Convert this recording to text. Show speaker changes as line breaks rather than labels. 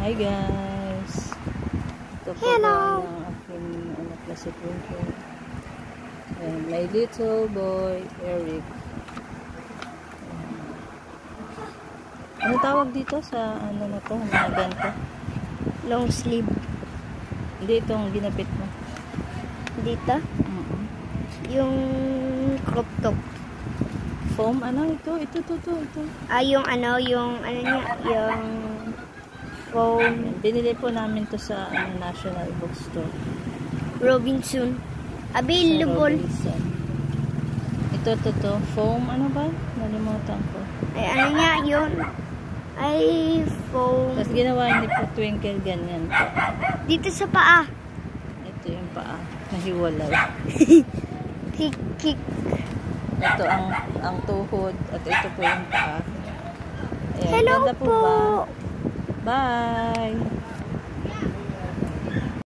Hi guys! Ito po
Hello!
ang aking anak na si Twinkle. And my little boy, Eric. Ano tawag dito sa ano na to? Mga ganito?
Long sleeve.
Hindi, itong ginapit mo.
Dito? Yung crop top.
Foam? Ano ito? Ito.
Yung ano niya, yung foam.
Binili po namin to sa National Bookstore.
Robinson. Available.
Robinson. Ito. Foam, ano ba? Nalimutan ko.
Ay, ano niya, yun. Ay, foam.
Tapos ginawa ni po Twinkle ganyan po.
Dito sa paa.
Ito yung paa. Nahiwalay.
Kick.
Ito ang tuhod at ito po yung paa. Ayan,
Hello
ganda
po.
ba? Bye!